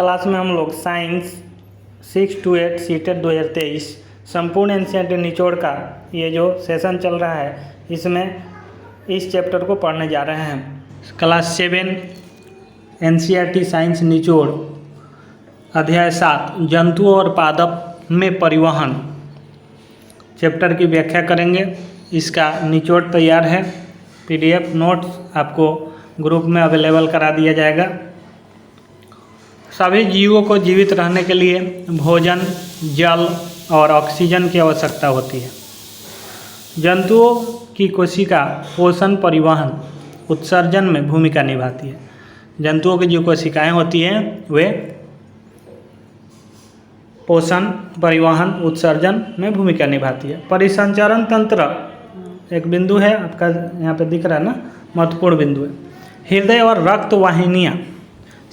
Class में हम लोग साइंस 6 to 8 सीटेट 2023 संपूर्ण एनसीईआरटी निचोड़ का ये जो सेशन चल रहा है इसमें इस चैप्टर को पढ़ने जा रहे हैं। क्लास 7 एनसीईआरटी साइंस निचोड़ अध्याय 7 जंतुओं और पादप में परिवहन चैप्टर की व्याख्या करेंगे। इसका निचोड़ तैयार है, पीडीएफ नोट्स आपको ग्रुप में अवेलेबल करा दिया जाएगा। सभी जीवों को जीवित रहने के लिए भोजन, जल और ऑक्सीजन की आवश्यकता होती है। जंतुओं की कोशिका पोषण, परिवहन, उत्सर्जन में भूमिका निभाती है। जंतुओं की जो कोशिकाएं होती हैं वे पोषण, परिवहन, उत्सर्जन में भूमिका निभाती है। परिसंचरण तंत्र एक बिंदु है, आपका यहाँ पे दिख रहा है ना, महत्वपूर्ण बिंदु है। हृदय और रक्त वाहिनियाँ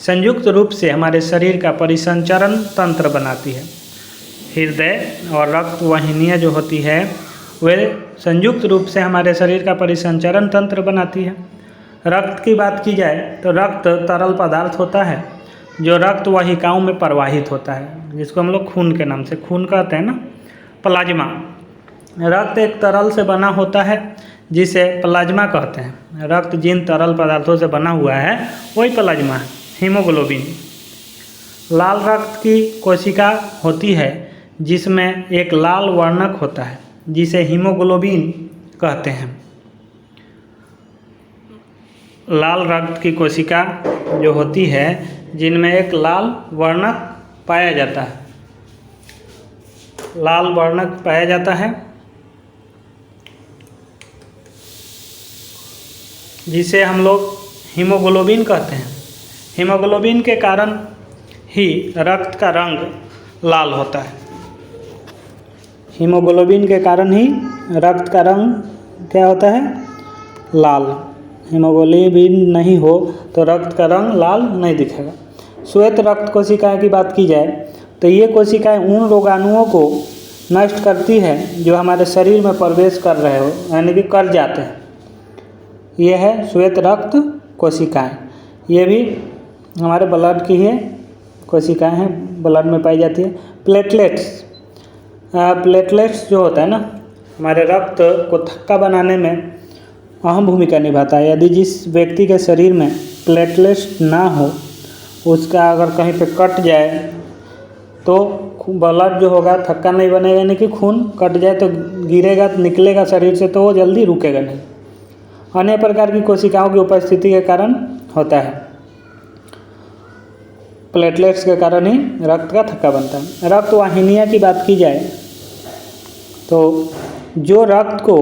संयुक्त रूप से हमारे शरीर का परिसंचरण तंत्र बनाती है। हृदय और रक्त वाहिनियाँ जो होती है वे संयुक्त रूप से हमारे शरीर का परिसंचरण तंत्र बनाती है। रक्त की बात की जाए तो रक्त तरल पदार्थ होता है जो रक्त वाहिकाओं में प्रवाहित होता है, जिसको हम लोग खून के नाम से खून कहते हैं ना, प्लाज्मा। रक्त एक तरल से बना होता है जिसे प्लाज्मा कहते हैं। रक्त जिन तरल पदार्थों से बना हुआ है वही प्लाज्मा है। हीमोग्लोबिन लाल रक्त की कोशिका होती है जिसमें एक लाल वर्णक होता है जिसे हीमोग्लोबिन कहते हैं। लाल रक्त की कोशिका जो होती है जिनमें एक लाल वर्णक पाया जाता है, लाल वर्णक पाया जाता है जिसे हम लोग हीमोग्लोबिन कहते हैं। हीमोग्लोबिन के कारण ही रक्त का रंग लाल होता है। हीमोग्लोबिन के कारण ही रक्त का रंग क्या होता है? लाल। हीमोग्लोबिन नहीं हो तो रक्त का रंग लाल नहीं दिखेगा। श्वेत रक्त कोशिकाएं की बात की जाए तो ये कोशिकाएं उन रोगाणुओं को नष्ट करती है जो हमारे शरीर में प्रवेश कर रहे हो, यानी कि कर जाते हैं। ये है श्वेत रक्त कोशिकाएं। ये भी हमारे ब्लड की है कोशिकाएं हैं, ब्लड में पाई जाती है। प्लेटलेट्स जो होता है ना, हमारे रक्त को थक्का बनाने में अहम भूमिका निभाता है। यदि जिस व्यक्ति के शरीर में प्लेटलेट्स ना हो, उसका अगर कहीं पे कट जाए तो ब्लड जो होगा थक्का नहीं बनेगा, यानी कि खून कट जाए तो गिरेगा, निकलेगा शरीर से तो वो जल्दी रुकेगा नहीं। अन्य प्रकार की कोशिकाओं की उपस्थिति के कारण होता है। प्लेटलेट्स के कारण ही रक्त का थक्का बनता है। रक्त वाहिनियाँ की बात की जाए तो जो रक्त को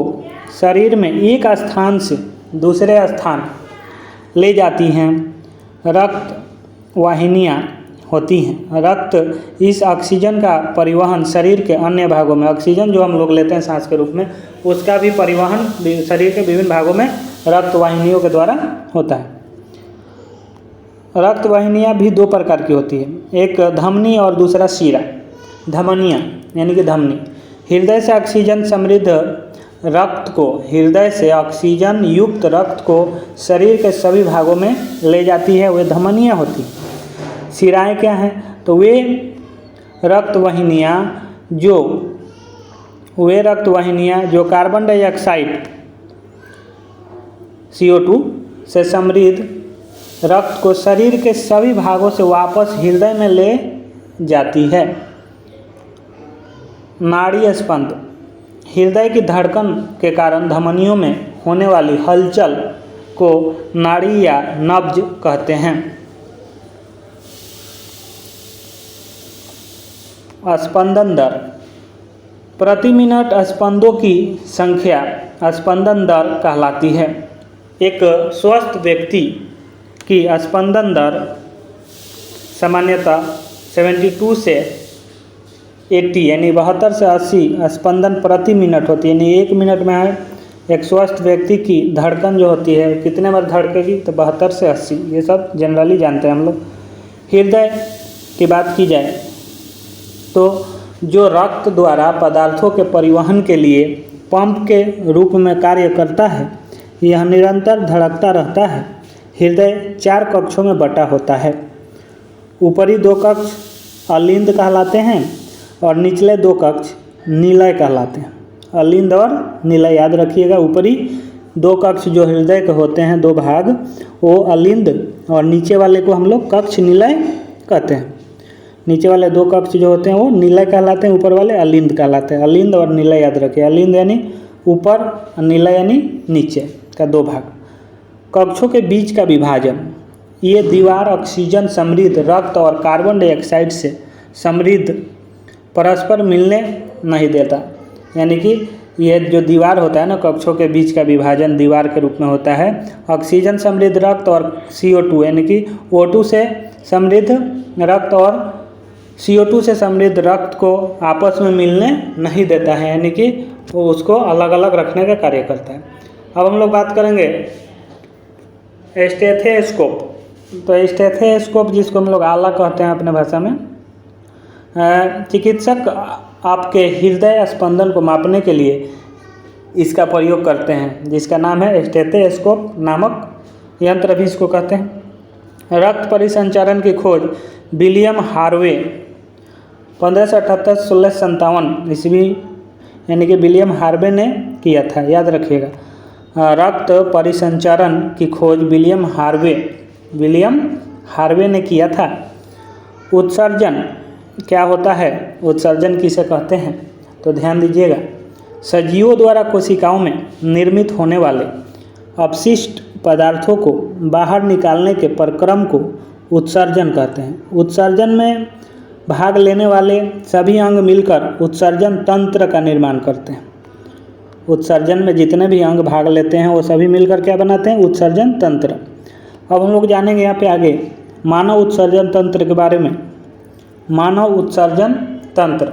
शरीर में एक स्थान से दूसरे स्थान ले जाती हैं, रक्त वाहिनियाँ होती हैं। रक्त इस ऑक्सीजन का परिवहन शरीर के अन्य भागों में, ऑक्सीजन जो हम लोग लेते हैं सांस के रूप में, उसका भी परिवहन शरीर के विभिन्न भागों में रक्त वाहिनियों के द्वारा होता है। रक्त वाहिनियाँ भी दो प्रकार की होती है, एक धमनी और दूसरा शिरा। धमनियाँ यानी कि धमनी हृदय से ऑक्सीजन समृद्ध रक्त को, हृदय से ऑक्सीजन युक्त रक्त को शरीर के सभी भागों में ले जाती है, वे धमनियाँ होती हैं। शिराएँ क्या हैं? तो वे रक्त वाहिनियाँ जो कार्बन डाइऑक्साइड CO2 से समृद्ध रक्त को शरीर के सभी भागों से वापस हृदय में ले जाती है। नाड़ी स्पंद हृदय की धड़कन के कारण धमनियों में होने वाली हलचल को नाड़ी या नब्ज कहते हैं। स्पंदन दर प्रति मिनट स्पंदों की संख्या स्पंदन दर कहलाती है। एक स्वस्थ व्यक्ति की स्पंदन दर सामान्यतः 72 से 80 यानी 72 से 80 स्पंदन प्रति मिनट होती है। यानी एक मिनट में एक स्वस्थ व्यक्ति की धड़कन जो होती है कितने बार धड़केगी? तो 72 से 80। ये सब जनरली जानते हैं हम लोग। हृदय की बात की जाए तो जो रक्त द्वारा पदार्थों के परिवहन के लिए पंप के रूप में कार्य करता है, यह निरंतर धड़कता रहता है। हृदय 4 कक्षों में बटा होता है। ऊपरी दो कक्ष अलिंद कहलाते हैं और निचले दो कक्ष निलय कहलाते हैं। अलिंद और निलय याद रखिएगा। ऊपरी दो कक्ष जो हृदय के होते हैं, दो भाग, वो अलिंद और नीचे वाले को हम लोग कक्ष निलय कहते हैं। नीचे वाले दो कक्ष जो होते हैं वो निलय कहलाते हैं, ऊपर वाले अलिंद कहलाते हैं। अलिंद और निलय याद रखिए। अलिंद यानी ऊपर, निलय यानी नीचे का दो भाग। कक्षों के बीच का विभाजन, ये दीवार ऑक्सीजन समृद्ध रक्त और कार्बन डाइऑक्साइड से समृद्ध परस्पर मिलने नहीं देता। यानी कि ये जो दीवार होता है ना, कक्षों के बीच का विभाजन दीवार के रूप में होता है। ऑक्सीजन समृद्ध रक्त और CO2 यानी कि O2 से समृद्ध रक्त और CO2 से समृद्ध रक्त को आपस में मिलने नहीं देता है, यानी कि वो उसको अलग अलग रखने का कार्य करता है। अब हम लोग बात करेंगे स्टेथोस्कोप। तो स्टेथोस्कोप जिसको हम लोग आला कहते हैं अपने भाषा में, चिकित्सक आपके हृदय स्पंदन को मापने के लिए इसका प्रयोग करते हैं, जिसका नाम है स्टेथोस्कोप नामक यंत्र भी इसको कहते हैं। रक्त परिसंचरण की खोज विलियम हार्वे 1578-1657 ईस्वी यानी कि विलियम हार्वे ने किया था, याद रखिएगा। रक्त परिसंचरण की खोज विलियम हार्वे ने किया था। उत्सर्जन क्या होता है, उत्सर्जन किसे कहते हैं, तो ध्यान दीजिएगा। सजीवों द्वारा कोशिकाओं में निर्मित होने वाले अपशिष्ट पदार्थों को बाहर निकालने के प्रक्रम को उत्सर्जन कहते हैं। उत्सर्जन में भाग लेने वाले सभी अंग मिलकर उत्सर्जन तंत्र का निर्माण करते हैं। उत्सर्जन में जितने भी अंग भाग लेते हैं वो सभी मिलकर क्या बनाते हैं, उत्सर्जन तंत्र। अब हम लोग जानेंगे यहाँ पे आगे मानव उत्सर्जन तंत्र के बारे में। मानव उत्सर्जन तंत्र,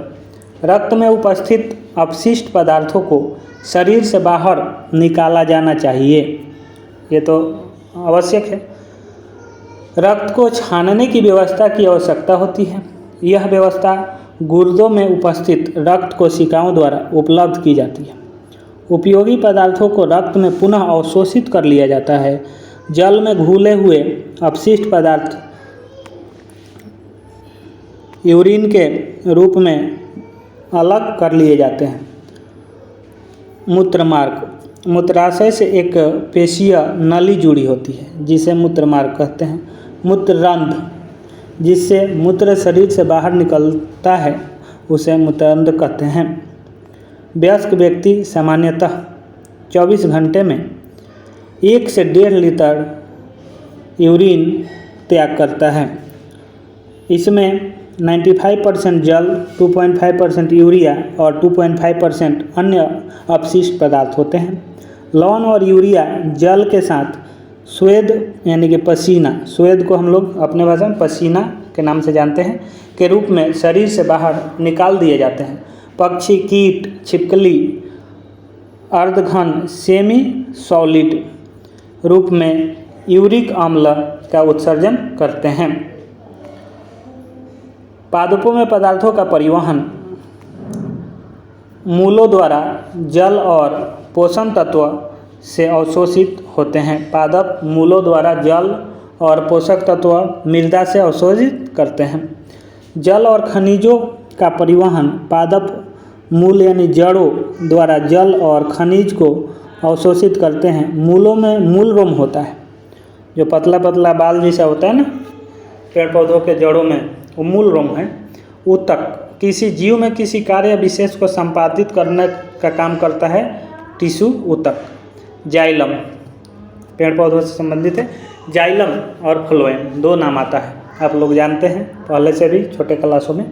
रक्त में उपस्थित अपशिष्ट पदार्थों को शरीर से बाहर निकाला जाना चाहिए, ये तो आवश्यक है। रक्त को छानने की व्यवस्था की आवश्यकता होती है। यह व्यवस्था गुर्दों में उपस्थित रक्त कोशिकाओं द्वारा उपलब्ध की जाती है। उपयोगी पदार्थों को रक्त में पुनः अवशोषित कर लिया जाता है। जल में घुले हुए अपशिष्ट पदार्थ यूरिन के रूप में अलग कर लिए जाते हैं। मूत्रमार्ग, मूत्राशय से एक पेशीय नली जुड़ी होती है जिसे मूत्रमार्ग कहते हैं। मूत्ररंध्र, जिससे मूत्र शरीर से बाहर निकलता है, उसे मूत्ररंध्र कहते हैं। वयस्क व्यक्ति सामान्यतः 24 घंटे में 1 से 1.5 लीटर यूरिन त्याग करता है। इसमें 95% जल, 2.5% यूरिया और 2.5% अन्य अपशिष्ट पदार्थ होते हैं। लवण और यूरिया जल के साथ स्वेद यानी कि पसीना, स्वेद को हम लोग अपने भाषा में पसीना के नाम से जानते हैं, के रूप में शरीर से बाहर निकाल दिए जाते हैं। पक्षी, कीट, छिपकली अर्धघन सेमी सॉलिड रूप में यूरिक अम्ल का उत्सर्जन करते हैं। पादपों में पदार्थों का परिवहन मूलों द्वारा जल और पोषण तत्व से अवशोषित होते हैं। पादप मूलों द्वारा जल और पोषक तत्व मृदा से अवशोषित करते हैं। जल और खनिजों का परिवहन पादप मूल यानी जड़ों द्वारा जल और खनिज को अवशोषित करते हैं। मूलों में मूल रोम होता है, जो पतला पतला बाल जैसा होता है ना पेड़ पौधों के जड़ों में, वो मूल रोम है। ऊतक, किसी जीव में किसी कार्य विशेष को संपादित करने का काम करता है टिश्यू ऊतक। जाइलम, पेड़ पौधों से संबंधित है। जाइलम और फ्लोएम, दो नाम आता है, आप लोग जानते हैं पहले से भी छोटे क्लासों में,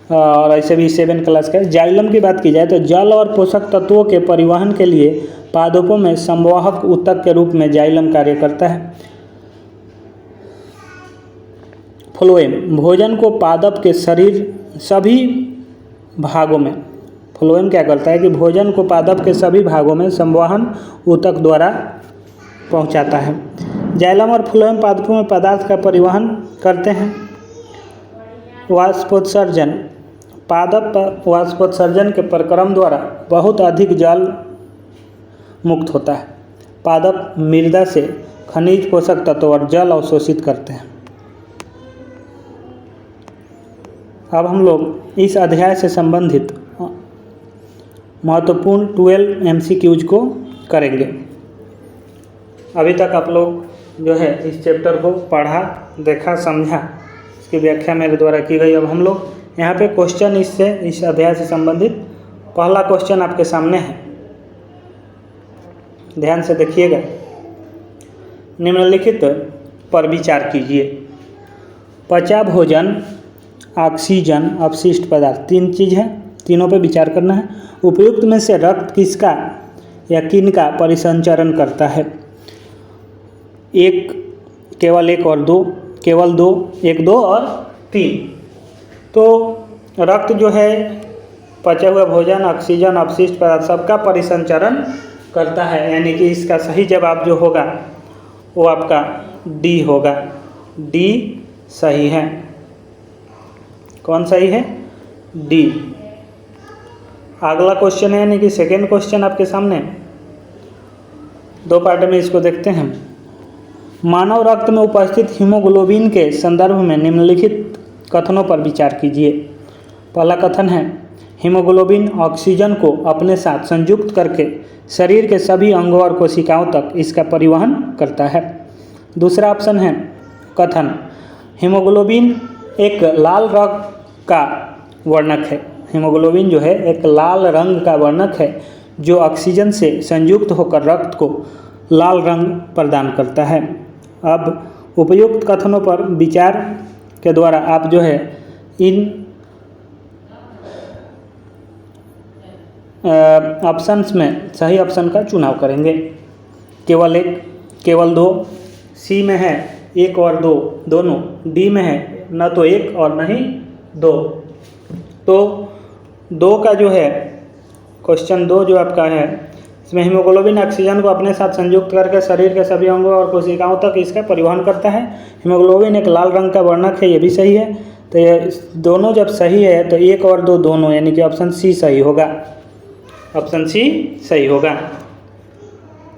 और ऐसे भी 7 क्लास का। जाइलम की बात की जाए तो जल और पोषक तत्वों के परिवहन के लिए पादपों में संवाहक ऊतक के रूप में जाइलम कार्य करता है। फ्लोएम, भोजन को पादप के शरीर सभी भागों में, फ्लोएम क्या करता है कि भोजन को पादप के सभी भागों में संवहन ऊतक द्वारा पहुंचाता है। जाइलम और फ्लोएम पादपों में पदार्थ का परिवहन करते हैं। वाष्पोत्सर्जन, पादप वाष्पोत्सर्जन के प्रक्रम द्वारा बहुत अधिक जल मुक्त होता है। पादप मृदा से खनिज, पोषक तत्व और जल अवशोषित करते हैं। अब हम लोग इस अध्याय से संबंधित महत्वपूर्ण 12 MCQs को करेंगे। अभी तक आप लोग जो है इस चैप्टर को पढ़ा, देखा, समझा, इसकी व्याख्या मेरे द्वारा की गई। अब हम लोग यहाँ पे क्वेश्चन इस अध्याय से संबंधित पहला क्वेश्चन आपके सामने है, ध्यान से देखिएगा। निम्नलिखित पर विचार कीजिए। पचा भोजन, ऑक्सीजन, अपशिष्ट पदार्थ, 3 चीज़ है, तीनों पे विचार करना है। उपयुक्त में से रक्त किसका या किनका परिसंचरण करता है? एक, केवल एक और दो, केवल दो, एक, दो और 3। तो रक्त जो है पचा हुआ भोजन, ऑक्सीजन, अपशिष्ट पदार्थ सबका परिसंचरण करता है, यानी कि इसका सही जवाब जो होगा वो आपका डी होगा। डी सही है। कौन सही है? डी। अगला क्वेश्चन है, यानी कि सेकेंड क्वेश्चन आपके सामने, 2 पार्ट में इसको देखते हैं। मानव रक्त में उपस्थित हीमोग्लोबिन के संदर्भ में निम्नलिखित कथनों पर विचार कीजिए। पहला कथन है, हीमोग्लोबिन ऑक्सीजन को अपने साथ संयुक्त करके शरीर के सभी अंगों और कोशिकाओं तक इसका परिवहन करता है। दूसरा ऑप्शन है कथन, हीमोग्लोबिन एक लाल रंग का वर्णक है। हीमोग्लोबिन जो है एक लाल रंग का वर्णक है जो ऑक्सीजन से संयुक्त होकर रक्त को लाल रंग प्रदान करता है। अब उपयुक्त कथनों पर विचार के द्वारा आप जो है इन ऑप्शंस में सही ऑप्शन का चुनाव करेंगे। केवल एक, केवल दो, सी में है 1 और 2 दोनों, डी में है न तो 1 और न ही 2। तो 2 का जो है क्वेश्चन 2 जो आपका है, इसमें हीमोग्लोबिन ऑक्सीजन को अपने साथ संयुक्त करके शरीर के सभी अंगों और कोशिकाओं तक इसका परिवहन करता है। हीमोग्लोबिन एक लाल रंग का वर्णक है, ये भी सही है। तो ये दोनों जब सही है तो 1 और 2 दोनों, यानी कि ऑप्शन सी सही होगा। ऑप्शन सी सही होगा।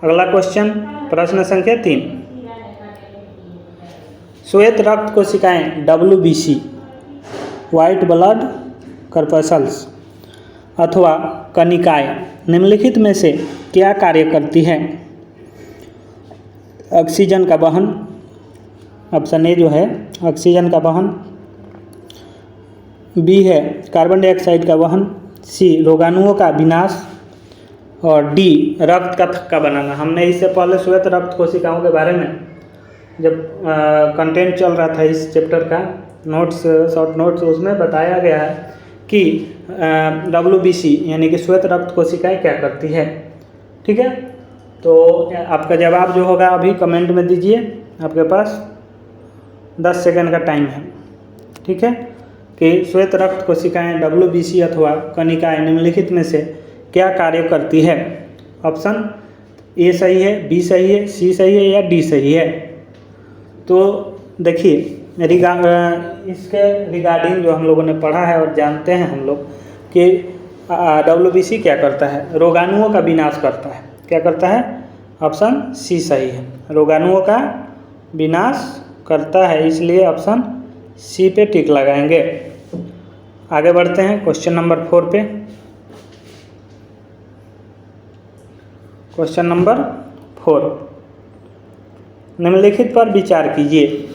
अगला क्वेश्चन, प्रश्न संख्या 3। श्वेत रक्त कोशिकाएं WBC, व्हाइट ब्लड कॉर्पस्कल्स अथवा कनिकाएं निम्नलिखित में से क्या कार्य करती हैं? ऑक्सीजन का वहन, ऑप्शन ए जो है ऑक्सीजन का वहन, बी है कार्बन डाइऑक्साइड का वहन, सी रोगाणुओं का विनाश और डी रक्त का थक्का बनाना। हमने इससे पहले श्वेत रक्त कोशिकाओं के बारे में जब कंटेंट चल रहा था इस चैप्टर का, नोट्स, शॉर्ट नोट्स, उसमें बताया गया है कि WBC यानी कि श्वेत रक्त कोशिकाएं क्या करती है। ठीक है, तो आपका जवाब जो होगा अभी कमेंट में दीजिए, आपके पास 10 सेकंड का टाइम है। ठीक है, कि श्वेत रक्त कोशिकाएं WBC अथवा कनिकाएं निम्नलिखित में से क्या कार्य करती है? ऑप्शन ए सही है, बी सही है, सी सही है या डी सही है? तो देखिए, इसके रिगार्डिंग जो हम लोगों ने पढ़ा है और जानते हैं हम लोग कि WBC क्या करता है? रोगाणुओं का विनाश करता है। क्या करता है? ऑप्शन सी सही है, रोगाणुओं का विनाश करता है, इसलिए ऑप्शन सी पे टिक लगाएंगे। आगे बढ़ते हैं क्वेश्चन नंबर 4 पे। क्वेश्चन नंबर 4, निम्नलिखित पर विचार कीजिए।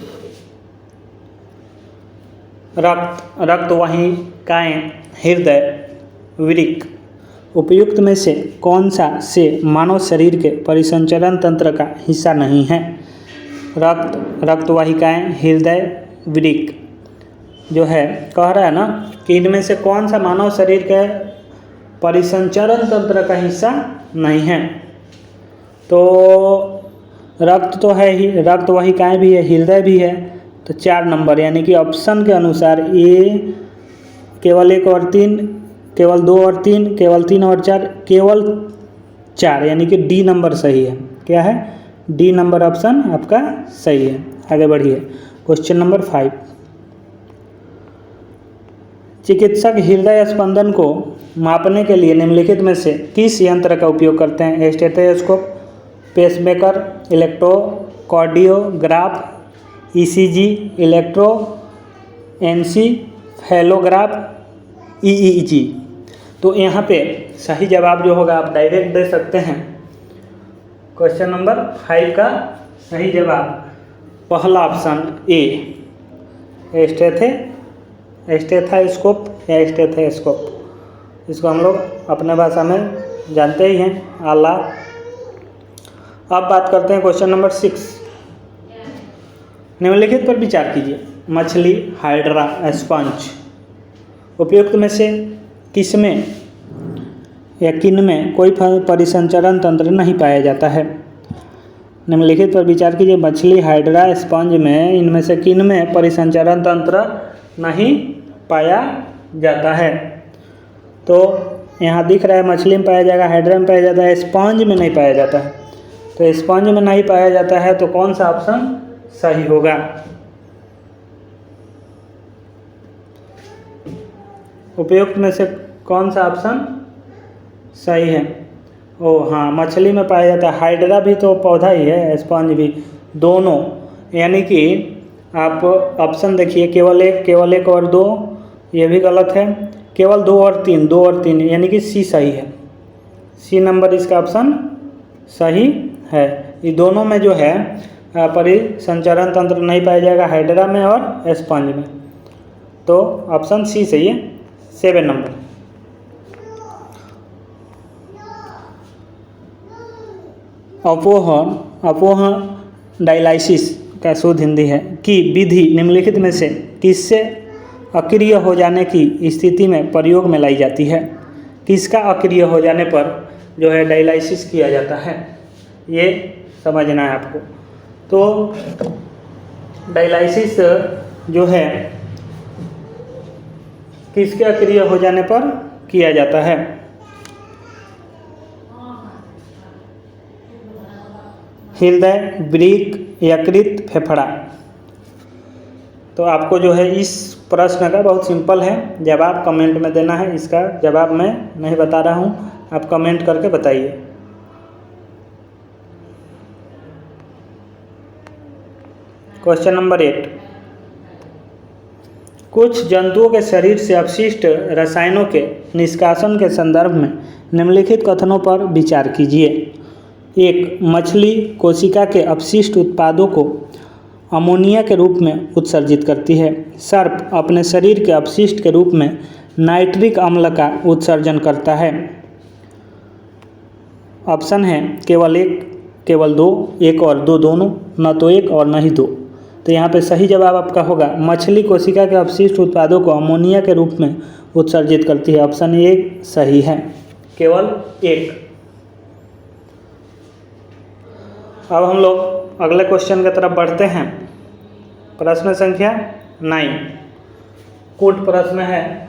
रक्तवाहिकाएं, हृदय, वृक्क, उपयुक्त में से कौन सा से मानव शरीर के परिसंचरण तंत्र का हिस्सा नहीं है? रक्तवाहिकाएं, हृदय, वृक्क जो है कह रहा है ना कि इनमें से कौन सा मानव शरीर के परिसंचरण तंत्र का हिस्सा नहीं है। तो रक्त तो है ही, रक्तवाहिकाएं भी है, हृदय भी है, तो 4 नंबर, यानी कि ऑप्शन के अनुसार ए केवल 1 और 3, केवल 2 और 3, केवल 3 और 4, केवल 4, यानी कि डी नंबर सही है। क्या है? डी नंबर ऑप्शन आपका सही है। आगे बढ़िए, क्वेश्चन नंबर 5। चिकित्सक हृदय स्पंदन को मापने के लिए निम्नलिखित में से किस यंत्र का उपयोग करते हैं? Stethoscope, pacemaker, electrocardiograph, ECG, electroencephalogram फैलोग्राफ EEG। तो यहाँ पे सही जवाब जो होगा आप डायरेक्ट दे सकते हैं। क्वेश्चन नंबर 5 का सही जवाब पहला ऑप्शन ए, स्टेथोस्कोप या स्टेथोस्कोप। इसको हम लोग अपने भाषा में जानते ही हैं, आला। अब बात करते हैं क्वेश्चन नंबर 6। निम्नलिखित पर विचार कीजिए। मछली, हाइड्रा, स्पंज उपयुक्त में से किसमें या किन में कोई परिसंचरण तंत्र नहीं पाया जाता है? निम्नलिखित पर विचार कीजिए। मछली, हाइड्रा, स्पंज में इनमें से किन में परिसंचरण तंत्र नहीं पाया जाता है? तो यहाँ दिख रहा है मछली में पाया जाएगा, हाइड्रा में पाया जाता है, स्पंज में नहीं पाया जाता है। तो स्पंज में नहीं पाया जाता है तो कौन सा ऑप्शन सही होगा? उपयुक्त में से कौन सा ऑप्शन सही है? ओ हाँ, मछली में पाया जाता है। हाइड्रा भी तो पौधा ही है, स्पंज भी, दोनों। यानी कि आप ऑप्शन देखिए, केवल एक और 2, ये भी गलत है। केवल 2 और 3, यानी कि सी सही है। सी नंबर इसका ऑप्शन सही है। ये दोनों में जो है परिसंचरण तंत्र नहीं पाया जाएगा, हाइड्रा में और स्पंज में। तो ऑप्शन सी सही है, 7 नंबर। अपोहन डायलाइसिस का शुद्ध हिंदी है कि विधि निम्नलिखित में से किससे अक्रिय हो जाने की स्थिति में प्रयोग में लाई जाती है? किसका अक्रिय हो जाने पर जो है डायलाइसिस किया जाता है, ये समझना है आपको। तो डायलाइसिस जो है किसके अक्रिय हो जाने पर किया जाता है? हृदय, वृक्क, यकृत, फेफड़ा। तो आपको जो है इस प्रश्न का बहुत सिंपल है, जवाब कमेंट में देना है। इसका जवाब मैं नहीं बता रहा हूँ, आप कमेंट करके बताइए। Question number 8। कुछ जंतुओं के शरीर से अपशिष्ट रसायनों के निष्कासन के संदर्भ में निम्नलिखित कथनों पर विचार कीजिए। 1. मछली कोशिका के अपशिष्ट उत्पादों को अमोनिया के रूप में उत्सर्जित करती है। सर्प अपने शरीर के अपशिष्ट के रूप में नाइट्रिक अम्ल का उत्सर्जन करता है। ऑप्शन है केवल 1, केवल 2, 1 और 2 दोनों, न तो 1 और न ही 2। तो यहाँ पे सही जवाब आपका होगा मछली कोशिका के अपशिष्ट उत्पादों को अमोनिया के रूप में उत्सर्जित करती है। ऑप्शन 1 सही है, केवल 1। अब हम लोग अगले क्वेश्चन की तरफ बढ़ते हैं। प्रश्न संख्या 9 कूट प्रश्न है।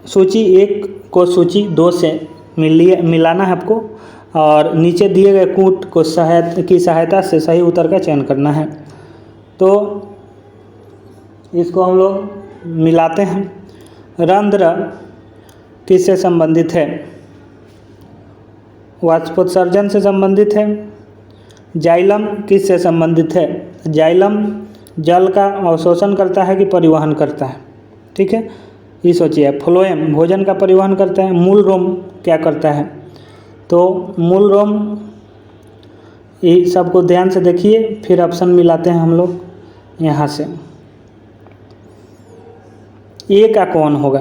सूची 1 को सूची 2 से मिलाना है आपको, और नीचे दिए गए कूट को सहायता से सही उत्तर का चयन करना है। तो इसको हम लोग मिलाते हैं। रंध्र किससे संबंधित है? वाष्पोत्सर्जन से संबंधित है। जाइलम किससे संबंधित है? जाइलम जल का अवशोषण करता है कि परिवहन करता है? ठीक है, ये सोचिए। फ्लोएम भोजन का परिवहन करता है। मूल रोम क्या करता है? तो मूल रोम, ये सबको ध्यान से देखिए, फिर ऑप्शन मिलाते हैं हम लोग यहाँ से। ए का कौन होगा?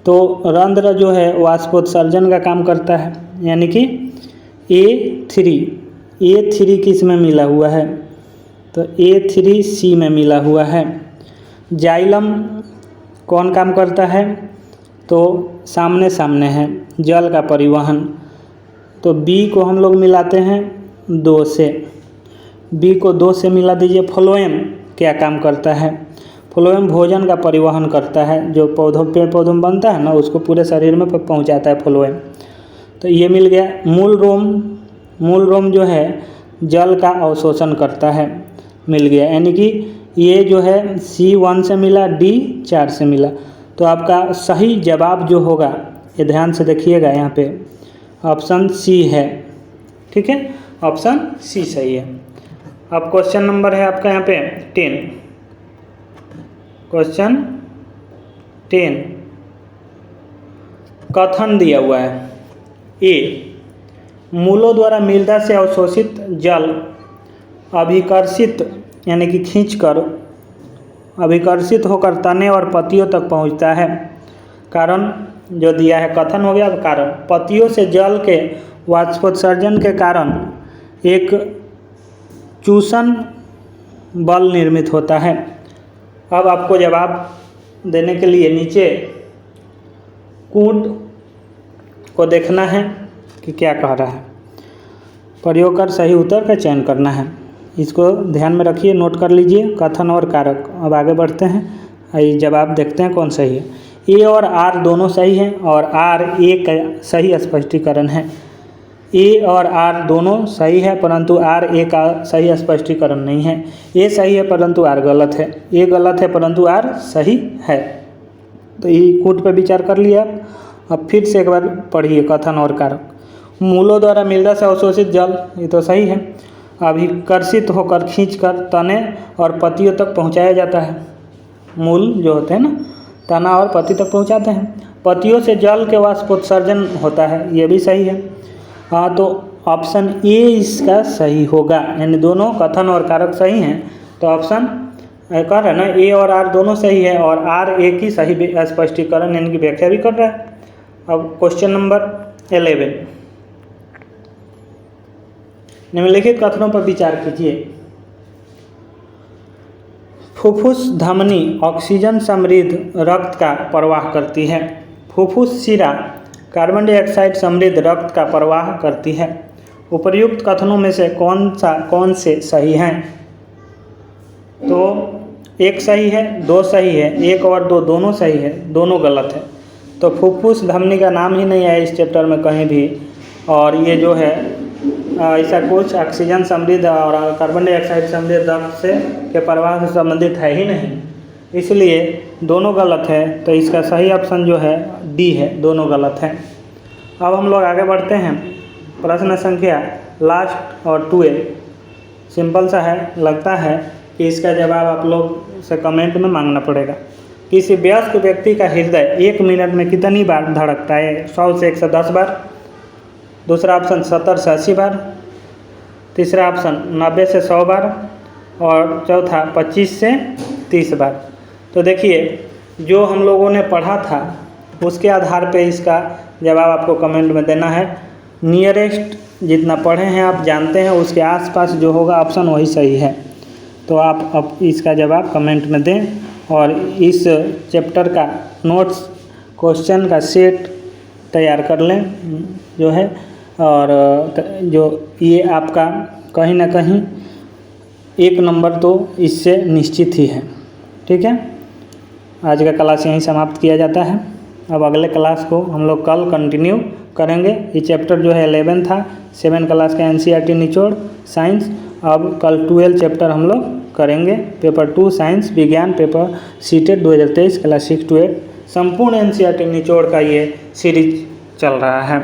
तो रंध्र जो है वाष्पोत्सर्जन का काम करता है, यानी कि A3 किस में मिला हुआ है? तो A3 C में मिला हुआ है। जाइलम कौन काम करता है? तो सामने सामने है, जल का परिवहन। तो B को हम लोग मिलाते हैं 2 से। B को 2 से मिला दीजिए। फ्लोएम क्या काम करता है? फ्लोएम भोजन का परिवहन करता है, जो पेड़ पौधों में बनता है ना, उसको पूरे शरीर में पहुंचाता है फ्लोएम। तो ये मिल गया। मूल रोम जो है जल का अवशोषण करता है, मिल गया। यानी कि ये जो है C1 से मिला, D 4 से मिला। तो आपका सही जवाब जो होगा, ये ध्यान से देखिएगा, यहाँ पे ऑप्शन C है। ठीक है, ऑप्शन C सही है। अब क्वेश्चन नंबर है आपका यहाँ पे 10। क्वेश्चन 10 कथन दिया हुआ है। ए, मूलों द्वारा मृदा से अवशोषित जल अभिकर्षित यानी कि खींचकर अभिकर्षित होकर तने और पत्तियों तक पहुंचता है। कारण जो दिया है, कथन हो गया। कारण, पत्तियों से जल के वाष्पोत्सर्जन के कारण एक चूषण बल निर्मित होता है। अब आपको जवाब देने के लिए नीचे कूट को देखना है कि क्या कह रहा है, प्रयोग कर सही उत्तर का चयन करना है। इसको ध्यान में रखिए, नोट कर लीजिए, कथन और कारक। अब आगे बढ़ते हैं, आइए जवाब देखते हैं कौन सही है। ए और आर दोनों सही हैं और आर ए का सही स्पष्टीकरण है। ए और आर दोनों सही है परंतु आर ए का सही स्पष्टीकरण नहीं है। ए सही है परंतु आर गलत है, ए गलत है परंतु आर सही है। तो ये कूट पर विचार कर लिया। अब फिर से एक बार पढ़िए कथन और कारक। मूलों द्वारा मृदा से अवशोषित जल, ये तो सही है, अभिकर्षित होकर खींचकर तने और पत्तियों तक पहुंचाया जाता है। मूल जो होते हैं ना, तना और पत्ती तक पहुंचाते हैं। पत्तियों से जल के वाष्पोत्सर्जन होता है, ये भी सही है। हाँ, तो ऑप्शन ए इसका सही होगा, यानी दोनों कथन और कारक सही हैं। तो ऑप्शन कह रहा है ना, ए और आर दोनों सही है और आर ए की सही स्पष्टीकरण यानी कि व्याख्या भी कर रहा है। अब क्वेश्चन नंबर 11, निम्नलिखित कथनों पर विचार कीजिए। फुफ्फुस धमनी ऑक्सीजन समृद्ध रक्त का प्रवाह करती है। फुफ्फुस शिरा कार्बन डाइऑक्साइड समृद्ध रक्त का प्रवाह करती है। उपर्युक्त कथनों में से कौन से सही हैं? तो एक सही है, दो सही है, एक और दो दोनों सही है, दोनों गलत है। तो फुफ्फुस धमनी का नाम ही नहीं है इस चैप्टर में कहीं भी, और ये जो है ऐसा कुछ ऑक्सीजन समृद्ध और कार्बन डाइऑक्साइड समृद्ध रक्त से के प्रवाह से संबंधित है ही नहीं, इसलिए दोनों गलत है। तो इसका सही ऑप्शन जो है डी है, दोनों गलत हैं। अब हम लोग आगे बढ़ते हैं। प्रश्न संख्या लास्ट और 12 सिंपल सा है, लगता है कि इसका जवाब आप लोग से कमेंट में मांगना पड़ेगा। किसी वयस्क व्यक्ति का हृदय 1 मिनट में कितनी बार धड़कता है? 100 से 110 बार। दूसरा ऑप्शन 70 से 80 बार। तीसरा ऑप्शन 90 से 100 बार और चौथा 25 से 30 बार। तो देखिए, जो हम लोगों ने पढ़ा था उसके आधार पे इसका जवाब आपको कमेंट में देना है। नियरेस्ट जितना पढ़े हैं आप जानते हैं, उसके आसपास जो होगा ऑप्शन वही सही है। तो आप अब इसका जवाब कमेंट में दें और इस चैप्टर का नोट्स क्वेश्चन का सेट तैयार कर लें जो है, और जो ये आपका कहीं ना कहीं 1 नंबर तो इससे निश्चित ही है। ठीक है, आज का क्लास यहीं समाप्त किया जाता है। अब अगले क्लास को हम लोग कल कंटिन्यू करेंगे। ये चैप्टर जो है 11 था, 7 क्लास का NCERT निचोड़ साइंस। अब कल 12 चैप्टर हम लोग करेंगे। पेपर 2 साइंस विज्ञान पेपर सीटेट 2023 क्लास 6 to 8 संपूर्ण NCERT निचोड़ का ये सीरीज चल रहा है।